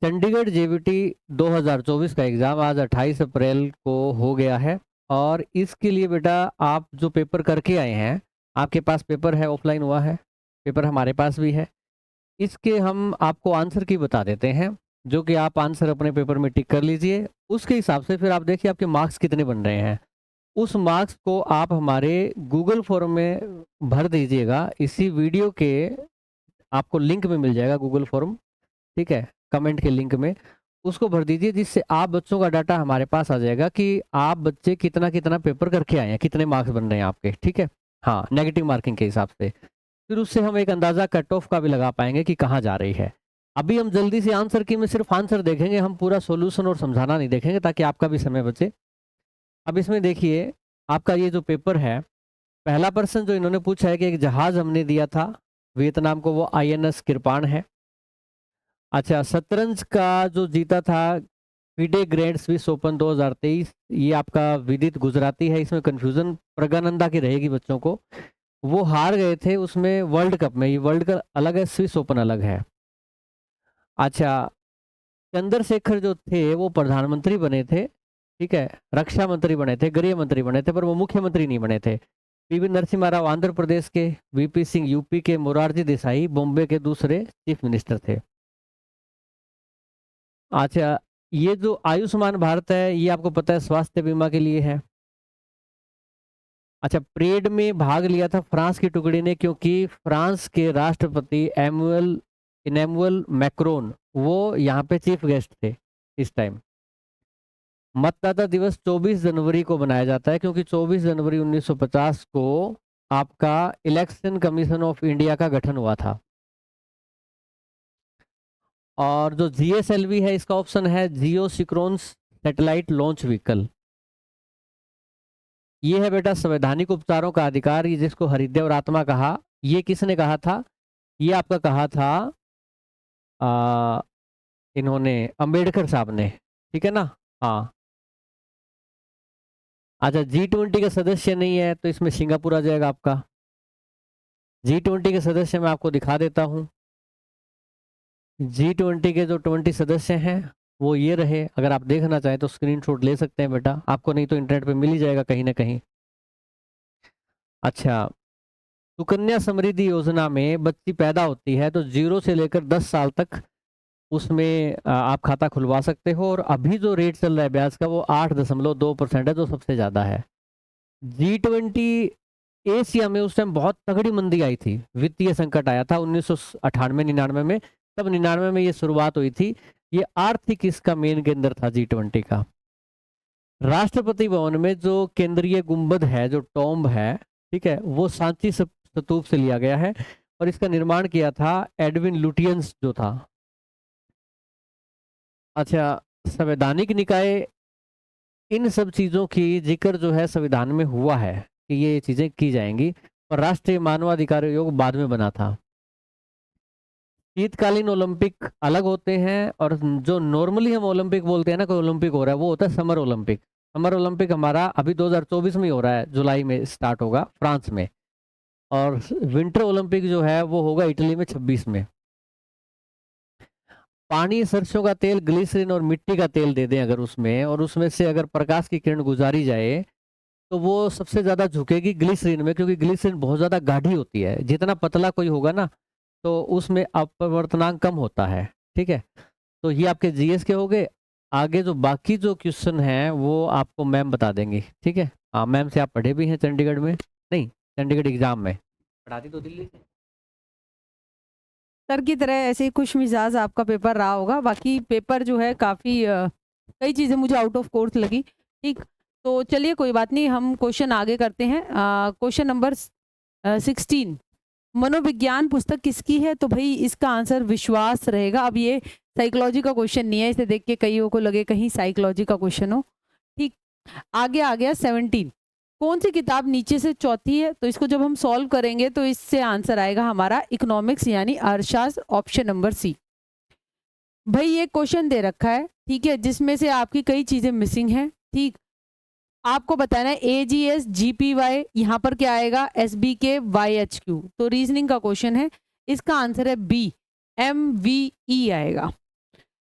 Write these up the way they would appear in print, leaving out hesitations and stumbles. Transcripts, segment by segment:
Chandigarh JBT 2024 का exam आज 28 अप्रैल को हो गया है और इसके लिए बेटा आप जो पेपर करके आए हैं, आपके पास पेपर है, ऑफलाइन हुआ है, पेपर हमारे पास भी है। इसके हम आपको आंसर की बता देते हैं, जो कि आप आंसर अपने पेपर में टिक कर लीजिए। उसके हिसाब से फिर आप देखिए आपके मार्क्स कितने बन रहे हैं। उस मार्क्स को आप हमारे गूगल फॉर्म में भर दीजिएगा। इसी वीडियो के आपको लिंक में मिल जाएगा गूगल फॉर्म, ठीक है? कमेंट के लिंक में उसको भर दीजिए, जिससे आप बच्चों का डाटा हमारे पास आ जाएगा कि आप बच्चे कितना-कितना पेपर करके आए हैं, कितने मार्क्स बन रहे हैं आपके, ठीक है? हाँ, नेगेटिव मार्किंग के हिसाब से। फिर उससे हम एक अंदाज़ा कट ऑफ का भी लगा पाएँगे कि कहाँ जा रही है। अभी हम जल्दी से आंसर की में सिर्फ़ आंसर देखेंगे, हम पूरा सॉल्यूशन और समझाना नहीं देखेंगे ताकि आपका भी समय बचे। अब इसमें देखिए, आपका ये जो पेपर है, पहला प्रश्न जो इन्होंने पूछा है कि एक जहाज़ हमने दिया था वियतनाम को, वो आईएनएस किरपान है। अच्छा, शतरंज का जो जीता था FIDE ग्रैंड स्विस ओपन 2023, ये आपका विदित गुजराती है, इसमें कन्फ्यूज़न प्रज्ञानंदा की रहेगी बच्चों को। वो हार गए थे उसमें वर्ल्ड कप में, ये वर्ल्ड कप अलग है, स्विस ओपन अलग है। अच्छा, चंद्रशेखर जो थे वो प्रधानमंत्री बने थे, ठीक है? रक्षा मंत्री बने थे, गृह मंत्री बने थे, पर वो मुख्यमंत्री नहीं बने थे। पीवी नरसिम्हा राव आंध्र प्रदेश के, वीपी सिंह यूपी के, मोरारजी देसाई बॉम्बे के दूसरे चीफ मिनिस्टर थे। अच्छा, ये जो आयुष्मान भारत है, ये आपको पता है स्वास्थ्य बीमा के लिए है। अच्छा, परेड में भाग लिया था फ्रांस की टुकड़ी ने, क्योंकि फ्रांस के राष्ट्रपति इमैनुअल मैक्रोन वो यहाँ पे चीफ गेस्ट थे इस टाइम। मतदाता दिवस 24 जनवरी को मनाया जाता है, क्योंकि 24 जनवरी 1950 को आपका इलेक्शन कमीशन ऑफ इंडिया का गठन हुआ था। और जो जीएसएलवी है, इसका ऑप्शन है जियो सिक्रोन्स सैटेलाइट लॉन्च व्हीकल। ये है बेटा संवैधानिक उपचारों का अधिकार, ये जिसको हरिदेव आत्मा कहा, ये किसने कहा था? ये आपका कहा था आ, इन्होंने अंबेडकर साहब ने, ठीक है ना? हाँ। अच्छा, G20 के सदस्य नहीं है तो इसमें सिंगापुर आ जाएगा आपका। G20 के सदस्य मैं आपको दिखा देता हूँ। G20 के जो 20 सदस्य हैं वो ये रहे। अगर आप देखना चाहें तो स्क्रीनशॉट ले सकते हैं बेटा, आपको नहीं तो इंटरनेट पे मिल ही जाएगा कहीं ना कहीं। अच्छा, सुकन्या समृद्धि योजना में बच्ची पैदा होती है तो 0 से लेकर 10 साल तक उसमें आप खाता खुलवा सकते हो, और अभी जो रेट चल रहा है ब्याज का वो 8.2% है, जो सबसे ज़्यादा है। G20 एशिया में उस टाइम बहुत तगड़ी मंदी आई थी, वित्तीय संकट आया था 1998-99 में, तब 99 में ये शुरुआत हुई थी। ये आर्थिक इसका मेन केंद्र था G20 का। राष्ट्रपति भवन में जो केंद्रीय गुंबद है, जो टॉम्ब है, ठीक है, वो सांची स्तूप से लिया गया है, और इसका निर्माण किया था एडविन लुटियंस जो था। अच्छा, संवैधानिक निकाय, इन सब चीज़ों की जिक्र जो है संविधान में हुआ है कि ये चीज़ें की जाएंगी, और राष्ट्रीय मानवाधिकार आयोग बाद में बना था। शीतकालीन ओलंपिक अलग होते हैं, और जो नॉर्मली हम ओलंपिक बोलते हैं ना, कोई ओलंपिक हो रहा है, वो होता है समर ओलंपिक। समर ओलंपिक हमारा अभी 2024 में ही हो रहा है, जुलाई में स्टार्ट होगा फ्रांस में, और विंटर ओलंपिक जो है वो होगा इटली में 26 में। पानी, सरसों का तेल, ग्लिसरीन और मिट्टी का तेल दे दें अगर उसमें, और उसमें से अगर प्रकाश की किरण गुजारी जाए, तो वो सबसे ज़्यादा झुकेगी ग्लिसरीन में, क्योंकि ग्लिसरीन बहुत ज़्यादा गाढ़ी होती है। जितना पतला कोई होगा ना, तो उसमें अपवर्तनांक कम होता है, ठीक है? तो ये आपके जीएस के हो गए। आगे जो बाकी जो क्वेश्चन हैं वो आपको मैम बता देंगी, ठीक है? हाँ, मैम से आप पढ़े भी हैं चंडीगढ़ में, नहीं चंडीगढ़ एग्जाम में पढ़ाती तो दिल्ली से। सर की तरह ऐसे ही खुश मिजाज आपका पेपर रहा होगा। बाकी पेपर जो है काफ़ी कई चीज़ें मुझे आउट ऑफ कोर्स लगी। ठीक, तो चलिए कोई बात नहीं, हम क्वेश्चन आगे करते हैं। क्वेश्चन नंबर 16, मनोविज्ञान पुस्तक किसकी है? तो भाई इसका आंसर विश्वास रहेगा। अब ये साइकोलॉजी का क्वेश्चन नहीं है, इसे देख के कईयों को लगे कहीं साइकोलॉजी का क्वेश्चन हो। ठीक, आगे आ गया 17, कौन सी किताब नीचे से चौथी है? तो इसको जब हम सॉल्व करेंगे तो इससे आंसर आएगा हमारा इकोनॉमिक्स यानी अर्थशास्त्र, ऑप्शन नंबर सी। भाई ये क्वेश्चन दे रखा है, ठीक है, जिसमें से आपकी कई चीजें मिसिंग हैं। ठीक, आपको बताना है AGS GPY, यहाँ पर क्या आएगा? SBK YHQ। तो रीजनिंग का क्वेश्चन है, इसका आंसर है बी, MVE आएगा।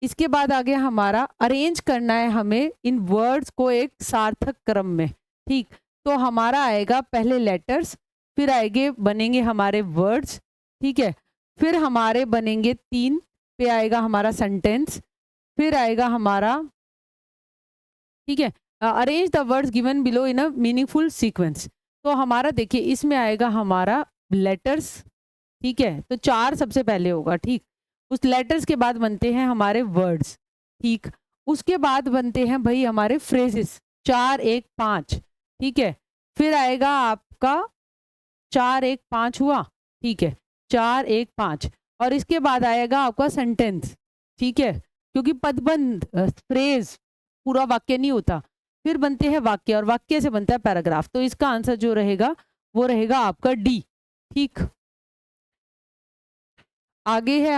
इसके बाद आ गया हमारा अरेंज करना है हमें इन वर्ड्स को एक सार्थक क्रम में, ठीक। तो हमारा आएगा पहले लेटर्स, फिर आएंगे बनेंगे हमारे वर्ड्स, ठीक है। फिर हमारे बनेंगे 3 पे आएगा हमारा सेंटेंस, फिर आएगा हमारा, ठीक है, arrange the words given below in a meaningful sequence. तो हमारा देखिए इसमें आएगा हमारा लेटर्स, ठीक है, तो 4 सबसे पहले होगा, ठीक। उस लेटर्स के बाद बनते हैं हमारे वर्ड्स, ठीक। उसके बाद बनते हैं भाई हमारे फ्रेजेस, 4 1 5, ठीक है। फिर आएगा आपका 4 1 5 हुआ, ठीक है, 4 1 5, और इसके बाद आएगा आपका सेंटेंस, ठीक है, क्योंकि पदबंध फ्रेज पूरा वाक्य नहीं होता। फिर बनते हैं वाक्य, और वाक्य से बनता है पैराग्राफ। तो इसका आंसर जो रहेगा वो रहेगा आपका डी, ठीक। आगे है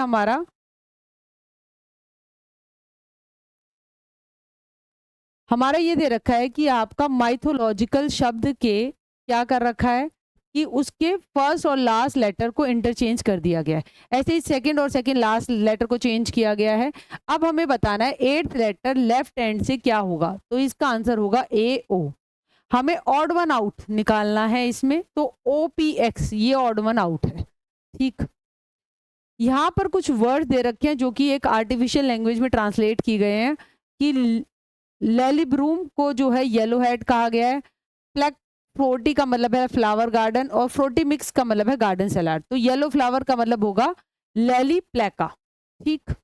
हमारा ये दे रखा है कि आपका माइथोलॉजिकल शब्द के क्या कर रखा है कि उसके फर्स्ट और लास्ट लेटर को इंटरचेंज कर दिया गया है। ऐसे ही सेकंड और सेकंड लास्ट लेटर को चेंज किया गया है। अब हमें बताना है 8th लेटर लेफ्ट हैंड से क्या होगा, तो इसका आंसर होगा ए ओ। हमें ऑड वन आउट निकालना है इसमें, तो OPX ये ऑड वन आउट है, ठीक। यहाँ पर कुछ वर्ड दे रखे हैं जो कि एक आर्टिफिशियल लैंग्वेज में ट्रांसलेट की गए हैं कि लेलिब्रूम को जो है येलो हेड कहा गया है, प्लैक फ्रोटी का मतलब है फ्लावर गार्डन, और फ्रोटी मिक्स का मतलब है गार्डन सलाड। तो येलो फ्लावर का मतलब होगा लेली प्लेका, ठीक।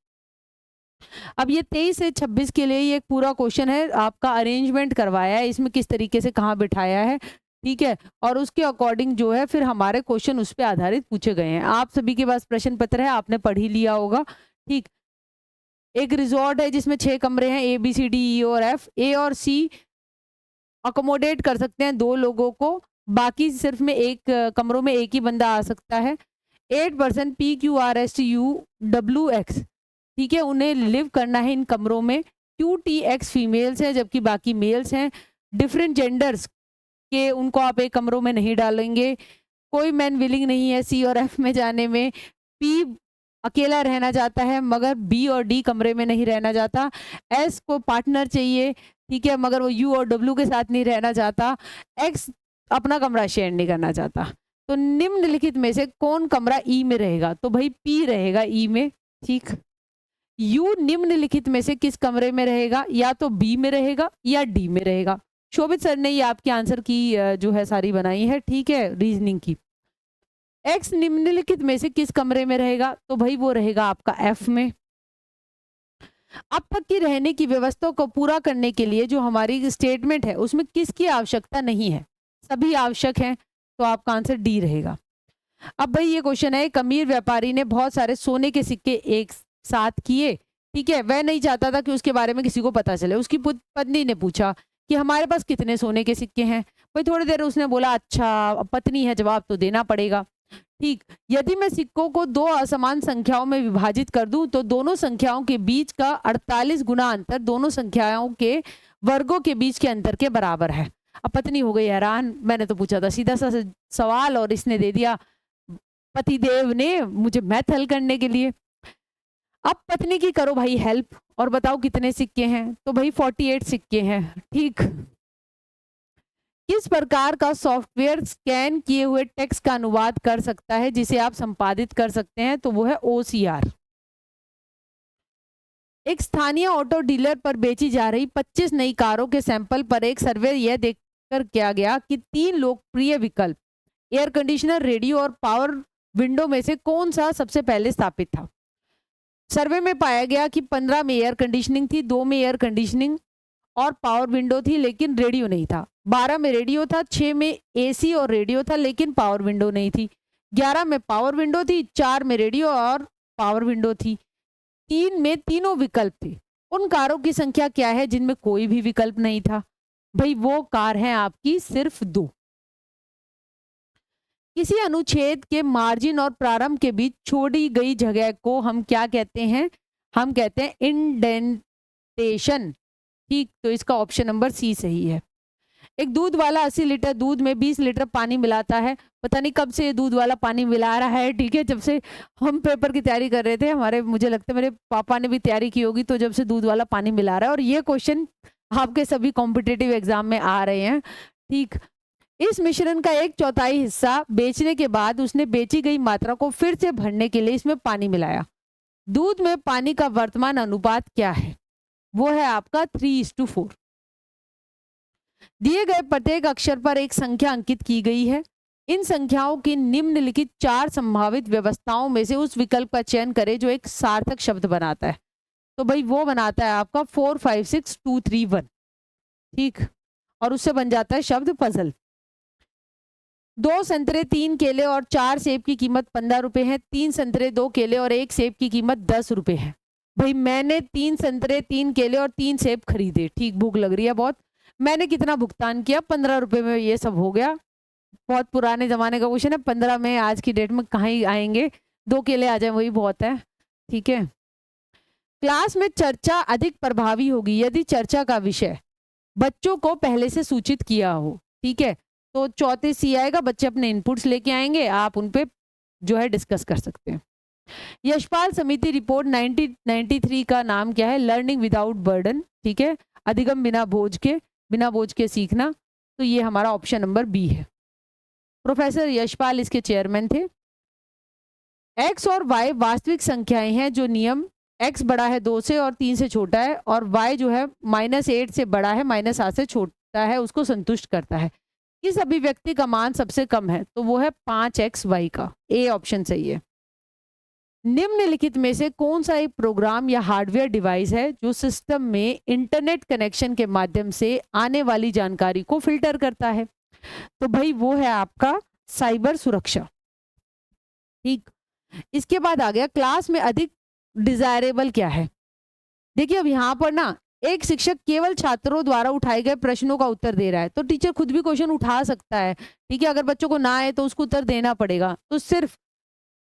अब ये 23 से 26 के लिए ये एक पूरा क्वेश्चन है, आपका अरेंजमेंट करवाया है इसमें किस तरीके से कहाँ बिठाया है, ठीक है, और उसके अकॉर्डिंग जो है फिर हमारे क्वेश्चन उस पर आधारित पूछे गए हैं। आप सभी के पास प्रश्न पत्र है, आपने पढ़ ही लिया होगा, ठीक। एक रिजॉर्ट है जिसमें 6 कमरे हैं, ABCDE और F। A और C अकोमोडेट कर सकते हैं 2 लोगों को, बाकी सिर्फ में एक कमरों में एक ही बंदा आ सकता है। 8 पर्सन PQRSTUWX, ठीक है, उन्हें लिव करना है इन कमरों में। QTX फीमेल्स हैं जबकि बाकी मेल्स हैं। डिफरेंट जेंडर्स के उनको आप एक कमरों में नहीं डालेंगे। कोई मैन विलिंग नहीं है C और F में जाने में। P अकेला रहना चाहता है मगर B और D कमरे में नहीं रहना चाहता। S को पार्टनर चाहिए, ठीक है, मगर वो U और W के साथ नहीं रहना चाहता। X अपना कमरा शेयर नहीं करना चाहता। तो निम्नलिखित में से कौन कमरा E में रहेगा, तो भाई P रहेगा E में, ठीक। U निम्नलिखित में से किस कमरे में रहेगा, या तो B में रहेगा या D में रहेगा। शोभित सर ने ये आपके आंसर की जो है सारी बनाई है, ठीक है, रीजनिंग की। X निम्नलिखित में से किस कमरे में रहेगा, तो भाई वो रहेगा आपका F में। अब तक की रहने की व्यवस्था को पूरा करने के लिए जो हमारी स्टेटमेंट है उसमें किसकी आवश्यकता नहीं है, सभी आवश्यक हैं, तो आपका आंसर डी रहेगा। अब भाई ये क्वेश्चन है, एक अमीर व्यापारी ने बहुत सारे सोने के सिक्के एक साथ किए, ठीक है, वह नहीं चाहता था कि उसके बारे में किसी को पता चले। उसकी पत्नी ने पूछा कि हमारे पास कितने सोने के सिक्के हैं। भाई थोड़ी देर उसने बोला अच्छा, पत्नी है, जवाब तो देना पड़ेगा, ठीक। यदि मैं सिक्कों को 2 असमान संख्याओं में विभाजित कर दूं तो दोनों संख्याओं के बीच का 48 गुना अंतर दोनों संख्याओं के वर्गों के बीच के अंतर के बराबर है। अब पत्नी हो गई हैरान, मैंने तो पूछा था सीधा सा सवाल और इसने दे दिया पतिदेव ने मुझे मैथ हल करने के लिए। अब पत्नी की करो भाई हेल्प और बताओ कितने सिक्के हैं, तो भाई 48 सिक्के हैं, ठीक। किस प्रकार का सॉफ्टवेयर स्कैन किए हुए टेक्स्ट का अनुवाद कर सकता है जिसे आप संपादित कर सकते हैं, तो वो है OCR। एक स्थानीय ऑटो डीलर पर बेची जा रही 25 नई कारों के सैंपल पर एक सर्वे यह देखकर किया गया कि 3 लोकप्रिय विकल्प एयर कंडीशनर, रेडियो और पावर विंडो में से कौन सा सबसे पहले स्थापित था। सर्वे में पाया गया कि 15 में एयर कंडीशनिंग थी, 2 में एयर कंडीशनिंग और पावर विंडो थी लेकिन रेडियो नहीं था। 12 में रेडियो था, 6 में AC और रेडियो था लेकिन पावर विंडो नहीं थी। 11 में पावर विंडो थी, 4 में रेडियो और पावर विंडो थी। 3 में तीनों विकल्प थे। उन कारों की संख्या क्या है जिनमें कोई भी विकल्प नहीं था, भाई वो कार है आपकी सिर्फ 2। किसी अनुच्छेद के मार्जिन और प्रारंभ के बीच छोड़ी गई जगह को हम क्या कहते हैं, हम कहते हैं इंडेंटेशन, ठीक। तो इसका ऑप्शन नंबर C सही है। एक दूध वाला 80 लीटर दूध में 20 लीटर पानी मिलाता है। पता नहीं कब से ये दूध वाला पानी मिला रहा है, ठीक है, जब से हम पेपर की तैयारी कर रहे थे, हमारे मुझे लगता है मेरे पापा ने भी तैयारी की होगी, तो जब से दूध वाला पानी मिला रहा है। और ये क्वेश्चन आपके सभी कॉम्पिटिटिव एग्जाम में आ रहे हैं, ठीक। इस मिश्रण का 1/4 हिस्सा बेचने के बाद उसने बेची गई मात्रा को फिर से भरने के लिए इसमें पानी मिलाया। दूध में पानी का वर्तमान अनुपात क्या है? वो है आपका 3:4। दिए गए प्रत्येक अक्षर पर एक संख्या अंकित की गई है। इन संख्याओं की निम्नलिखित 4 संभावित व्यवस्थाओं में से उस विकल्प का चयन करें जो एक सार्थक शब्द बनाता है। तो भाई वो बनाता है आपका 4 5 6 2 3 1, ठीक, और उससे बन जाता है शब्द पजल। 2 संतरे 3 केले और 4 सेब की कीमत 15 रुपए है। 3 संतरे 2 केले और 1 सेब की कीमत 10 रुपए है। भाई मैंने 3 संतरे 3 केले और 3 सेब खरीदे, ठीक, भूख लग रही है बहुत। मैंने कितना भुगतान किया? 15 रुपए में ये सब हो गया। बहुत पुराने जमाने का क्वेश्चन है, 15 में आज की डेट में कहाँ ही आएंगे, 2 केले आ जाए वही बहुत है, ठीक है। क्लास में चर्चा अधिक प्रभावी होगी यदि चर्चा का विषय बच्चों को पहले से सूचित किया हो, ठीक है। तो चौथे सी आएगा, बच्चे अपने इनपुट्स लेके आएंगे, आप उन पे जो है डिस्कस कर सकते हैं। यशपाल समिति रिपोर्ट 1993 का नाम क्या है? लर्निंग विदाउट बर्डन, ठीक है, अधिगम बिना बोझ के सीखना। तो ये हमारा ऑप्शन नंबर बी है। प्रोफेसर यशपाल इसके चेयरमैन थे। एक्स और वाई वास्तविक संख्याएं हैं जो नियम एक्स बड़ा है 2 से और 3 से छोटा है, और वाई जो है -8 से बड़ा है -7 से छोटा है, उसको संतुष्ट करता है। किस अभिव्यक्ति का मान सबसे कम है? तो वो है 5xy का, ए ऑप्शन सही है। निम्नलिखित में से कौन सा एक प्रोग्राम या हार्डवेयर डिवाइस है जो सिस्टम में इंटरनेट कनेक्शन के माध्यम से आने वाली जानकारी को फिल्टर करता है? तो भाई वो है आपका साइबर सुरक्षा, ठीक। इसके बाद आ गया क्लास में अधिक डिजायरेबल क्या है? देखिए अब यहाँ पर ना एक शिक्षक केवल छात्रों द्वारा उठाए गए प्रश्नों का उत्तर दे रहा है, तो टीचर खुद भी क्वेश्चन उठा सकता है, ठीक है। अगर बच्चों को ना आए तो उसको उत्तर देना पड़ेगा। तो सिर्फ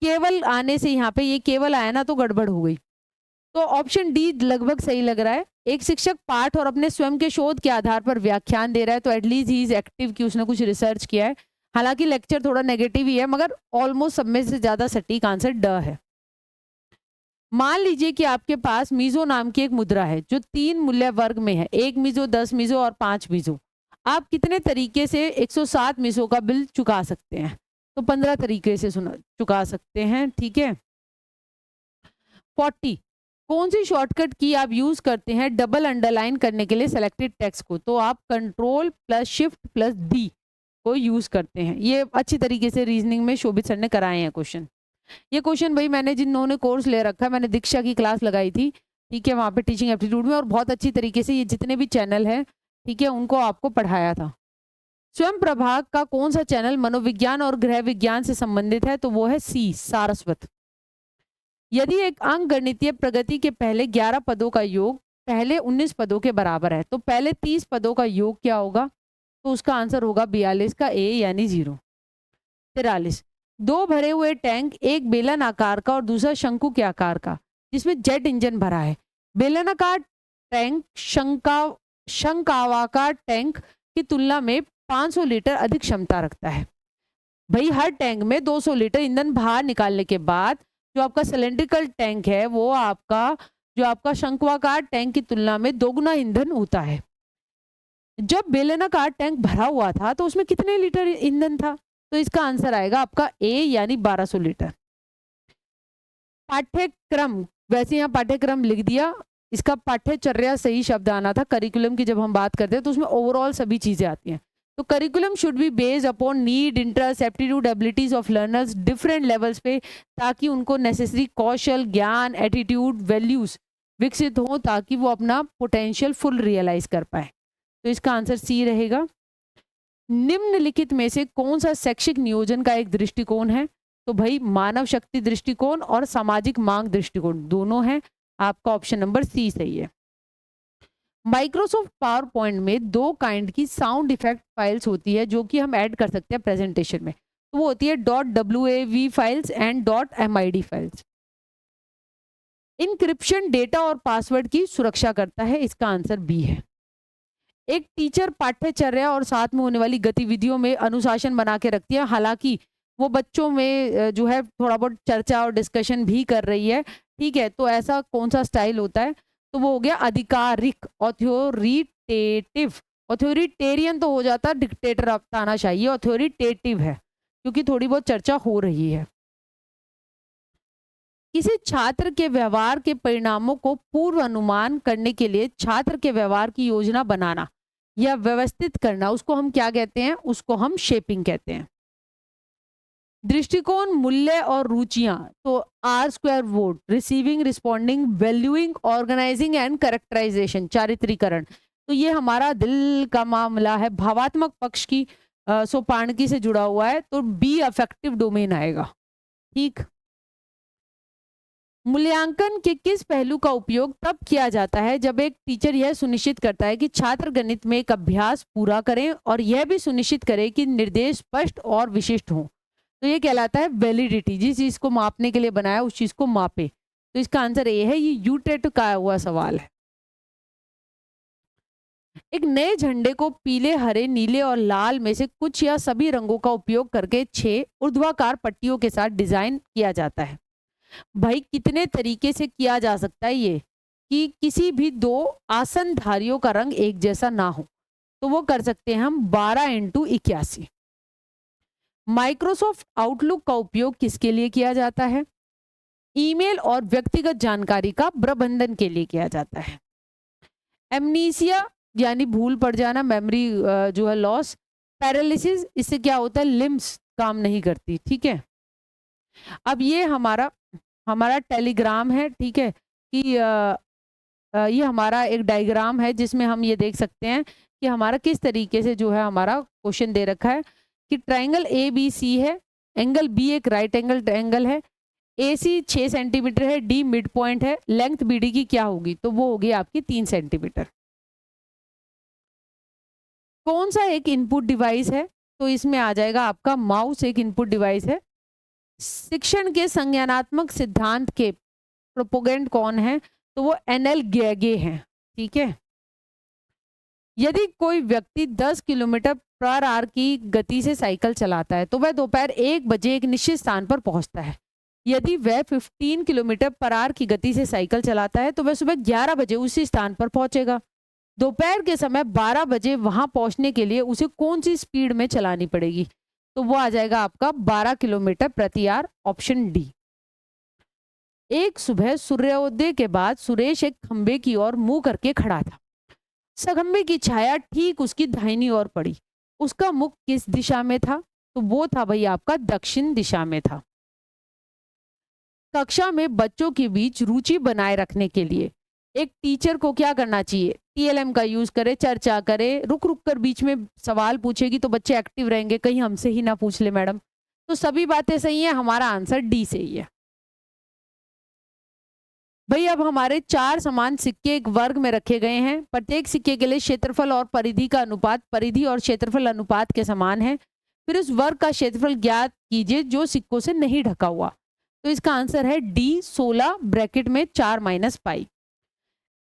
केवल आने से यहाँ पे ये केवल आया ना तो गड़बड़ हो गई। तो ऑप्शन डी लगभग सही लग रहा है। एक शिक्षक पाठ और अपने स्वयं के शोध के आधार पर व्याख्यान दे रहा है, तो एटलीस्ट ही इज एक्टिव कि उसने कुछ रिसर्च किया है। हालांकि लेक्चर थोड़ा नेगेटिव ही है, मगर ऑलमोस्ट सब में से ज्यादा सटीक आंसर ड है। मान लीजिए कि आपके पास मीजो नाम की एक मुद्रा है जो 3 मूल्य वर्ग में है, 1 मीजो, 10 मीजो और 5 मीजो। आप कितने तरीके से 107 मीजो का बिल चुका सकते हैं? तो 15 तरीके से चुका सकते हैं, ठीक है। 40 कौन सी शॉर्टकट की आप यूज करते हैं डबल अंडरलाइन करने के लिए सेलेक्टेड टेक्स्ट को? तो आप control plus shift plus D को यूज करते हैं। ये अच्छी तरीके से रीजनिंग में शोभित सर ने कराए हैं क्वेश्चन। ये क्वेश्चन भाई मैंने जिन्होंने कोर्स ले रखा है, मैंने दीक्षा की क्लास लगाई थी, ठीक है, वहां पे टीचिंग एप्टीट्यूड में, और बहुत अच्छी तरीके से ये जितने भी चैनल है, ठीक है, उनको आपको पढ़ाया था। स्वयं प्रभाग का कौन सा चैनल मनोविज्ञान और गृह विज्ञान से संबंधित है? तो वो है सी, सारस्वत। यदि एक अंक गणितीय प्रगति के पहले 11 पदों का योग पहले 19 पदों के बराबर है, तो पहले 30 पदों का योग क्या होगा? तो उसका आंसर होगा 42 का ए यानी 0। 43 2 भरे हुए टैंक, एक बेलन आकार का और दूसरा शंकु के आकार का, जिसमें जेट इंजन भरा है। बेलनाकार टैंक शंक्वाकार टैंक की तुलना में 500 लीटर अधिक क्षमता रखता है। भाई हर टैंक में 200 लीटर ईंधन बाहर निकालने के बाद जो आपका सिलेंड्रिकल टैंक है वो आपका शंक्वाकार टैंक की तुलना में दोगुना ईंधन होता है। जब बेलनाकार टैंक भरा हुआ था तो उसमें कितने लीटर ईंधन था? तो इसका आंसर आएगा आपका ए यानी 1200 लीटर। पाठ्यक्रम, वैसे यहाँ पाठ्यक्रम लिख दिया, इसका पाठ्यचर्या सही शब्द आना था। करिकुलम की जब हम बात करते हैं तो उसमें ओवरऑल सभी चीजें आती हैं। तो curriculum should be based upon need, interest, aptitude, abilities of learners different levels पे, ताकि उनको नेसेसरी कौशल, ज्ञान, एटीट्यूड, वैल्यूज विकसित हो, ताकि वो अपना पोटेंशियल फुल रियलाइज कर पाए। तो इसका आंसर सी रहेगा। निम्नलिखित में से कौन सा शैक्षिक नियोजन का एक दृष्टिकोण है? तो भाई मानव शक्ति दृष्टिकोण और सामाजिक मांग दृष्टिकोण दोनों हैं। आपका ऑप्शन नंबर सी सही है। माइक्रोसॉफ्ट पावर पॉइंट में 2 काइंड की साउंड इफेक्ट फाइल्स होती है जो कि हम ऐड कर सकते हैं प्रेजेंटेशन में। तो वो होती है .wav files and .mid files. Encryption data और पासवर्ड की सुरक्षा करता है, इसका आंसर बी है। एक टीचर पाठ्यचर्या और साथ में होने वाली गतिविधियों में अनुशासन बना के रखती है, हालांकि वो बच्चों में जो है थोड़ा बहुत चर्चा और डिस्कशन भी कर रही है, ठीक है। तो ऐसा कौन सा स्टाइल होता है? तो वो हो गया आधिकारिक, ऑथोरिटेटिव। ऑथोरिटेरियन तो हो जाता, डिक्टेटर अब आना चाहिए, ऑथोरिटेटिव है क्योंकि थोड़ी बहुत चर्चा हो रही है। किसी छात्र के व्यवहार के परिणामों को पूर्व अनुमान करने के लिए छात्र के व्यवहार की योजना बनाना या व्यवस्थित करना, उसको हम क्या कहते हैं? उसको हम शेपिंग कहते हैं। दृष्टिकोण, मूल्य और रुचियां, तो R square vote, receiving, responding, valuing, organising and characterisation, चारित्रीकरण। तो ये हमारा दिल का मामला है, भावात्मक पक्ष की सोपानकी से जुड़ा हुआ है, तो बी अफेक्टिव डोमेन आएगा, ठीक। मूल्यांकन के किस पहलू का उपयोग तब किया जाता है जब एक टीचर यह सुनिश्चित करता है कि छात्र गणित में एक अभ्यास पूरा करें और यह भी सुनिश्चित करे कि निर्देश स्पष्ट और विशिष्ट हों। तो ये कहलाता है वैलिडिटी, जिस चीज को मापने के लिए बनाया उस चीज को मापे। तो इसका आंसर ये है, ये यूटेट का आया हुआ सवाल है। एक नए झंडे को पीले, हरे, नीले और लाल में से कुछ या सभी रंगों का उपयोग करके 6 ऊर्ध्वाकार पट्टियों के साथ डिजाइन किया जाता है। भाई कितने तरीके से किया जा सकता है ये, कि किसी भी 2 आसनधारियों का रंग एक जैसा ना हो, तो वो कर सकते हैं हम 12 × 81। माइक्रोसॉफ्ट आउटलुक का उपयोग किसके लिए किया जाता है? ईमेल और व्यक्तिगत जानकारी का प्रबंधन के लिए किया जाता है। एमनीसिया यानी भूल पड़ जाना, मेमोरी जो है लॉस। पैरालिसिस, इससे क्या होता है? लिम्स काम नहीं करती, ठीक है। अब ये हमारा टेलीग्राम है, ठीक है, कि ये हमारा एक डायग्राम है जिसमें हम ये देख सकते हैं कि हमारा किस तरीके से जो है हमारा क्वेश्चन दे रखा है कि ट्राइंगल ABC है, एंगल B एक राइट एंगल ट्राइंगल है, AC 6 सेंटीमीटर है, D मिड पॉइंट है, लेंथ BD की क्या होगी? तो वो होगी आपकी 3 सेंटीमीटर। कौन सा एक इनपुट डिवाइस है? तो इसमें आ जाएगा आपका माउस, एक इनपुट डिवाइस है। शिक्षण के संज्ञानात्मक सिद्धांत के प्रोपोगेंट कौन है? तो वो NL गेगे हैं, ठीक है। यदि कोई व्यक्ति 10 किलोमीटर पर आवर की गति से साइकिल चलाता है तो वह दोपहर 1 बजे एक निश्चित स्थान पर पहुंचता है। यदि वह 15 किलोमीटर पर आवर की गति से साइकिल चलाता है तो वह सुबह 11 बजे उसी स्थान पर पहुंचेगा। दोपहर के समय 12 बजे वहां पहुंचने के लिए उसे कौन सी स्पीड में चलानी पड़ेगी? तो वो आ जाएगा आपका 12 किलोमीटर प्रति आवर, ऑप्शन डी। एक सुबह सूर्योदय के बाद सुरेश एक खंबे की ओर मुंह करके खड़ा था। खंबे की छाया ठीक उसकी दाहिनी ओर पड़ी। उसका मुख किस दिशा में था? तो वो था भाई आपका दक्षिण दिशा में था। कक्षा में बच्चों के बीच रुचि बनाए रखने के लिए एक टीचर को क्या करना चाहिए? TLM का यूज करे, चर्चा करे, रुक रुक कर बीच में सवाल पूछेगी तो बच्चे एक्टिव रहेंगे, कहीं हमसे ही ना पूछ ले मैडम। तो सभी बातें सही है, हमारा आंसर डी सही है। भाई अब हमारे 4 समान सिक्के एक वर्ग में रखे गए हैं। प्रत्येक सिक्के के लिए क्षेत्रफल और परिधि का अनुपात परिधि और क्षेत्रफल अनुपात के समान है। फिर उस वर्ग का क्षेत्रफल ज्ञात कीजिए जो सिक्कों से नहीं ढका हुआ। तो इसका आंसर है डी 16 ब्रैकेट में 4 - पाई।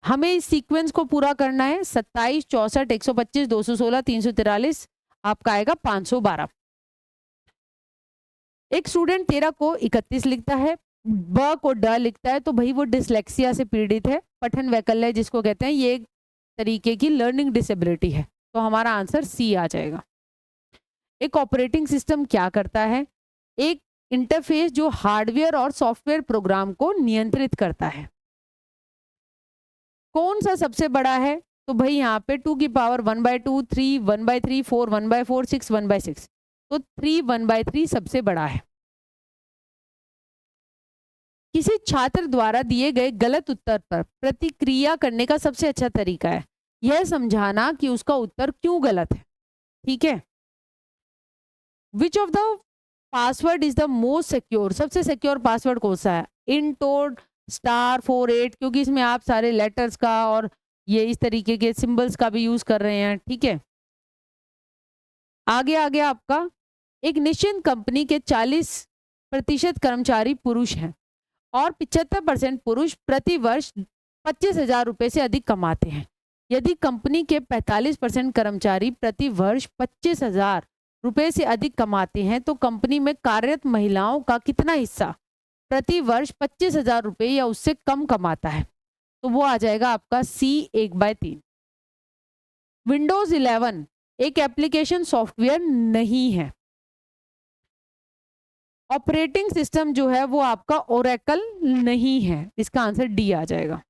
हमें इस सीक्वेंस को पूरा करना है। 27, 64, 125, 216, 343, आपका आएगा 512। एक स्टूडेंट 13 को 31 लिखता है, ब को ड लिखता है, तो भाई वो डिसलेक्सिया से पीड़ित है, पठन वैकल्य जिसको कहते हैं, ये एक तरीके की लर्निंग डिसेबिलिटी है। तो हमारा आंसर सी आ जाएगा। एक ऑपरेटिंग सिस्टम क्या करता है? एक इंटरफेस जो हार्डवेयर और सॉफ्टवेयर प्रोग्राम को नियंत्रित करता है। कौन सा सबसे बड़ा है? तो भाई यहाँ पे 2 की पावर 1/2, 3 1/3, 4 1/4, 6 1/6। तो 3 1/3 सबसे बड़ा है। किसी छात्र द्वारा दिए गए गलत उत्तर पर प्रतिक्रिया करने का सबसे अच्छा तरीका है यह समझाना कि उसका उत्तर क्यों गलत है, ठीक है। Which of the password is the most secure? सबसे सिक्योर पासवर्ड कौन सा है? इंटोड *48, क्योंकि इसमें आप सारे लेटर्स का और ये इस तरीके के सिंबल्स का भी यूज कर रहे हैं, ठीक है। आगे आगे आपका एक निश्चित कंपनी के 40% कर्मचारी पुरुष हैं और 75% पुरुष प्रति वर्ष 25,000 रुपए से अधिक कमाते हैं। यदि कंपनी के 45% कर्मचारी प्रति वर्ष 25,000 रुपए से अधिक कमाते हैं तो कंपनी में कार्यरत महिलाओं का कितना हिस्सा प्रति वर्ष 25,000 रुपए या उससे कम कमाता है? तो वो आ जाएगा आपका सी 1/3। विंडोज 11 एक एप्लीकेशन सॉफ्टवेयर नहीं है। ऑपरेटिंग सिस्टम जो है वो आपका ओरेकल नहीं है, इसका आंसर डी आ जाएगा।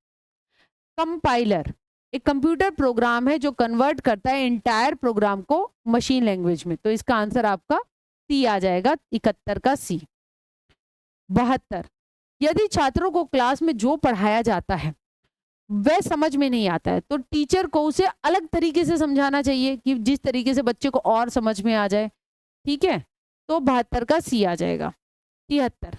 कंपाइलर एक कंप्यूटर प्रोग्राम है जो कन्वर्ट करता है इंटायर प्रोग्राम को मशीन लैंग्वेज में, तो इसका आंसर आपका सी आ जाएगा, 71 का सी। 72 यदि छात्रों को क्लास में जो पढ़ाया जाता है वह समझ में नहीं आता है तो टीचर को उसे अलग तरीके से समझाना चाहिए कि जिस तरीके से बच्चे को और समझ में आ जाए, ठीक है, तो 72 का सी आ जाएगा। 73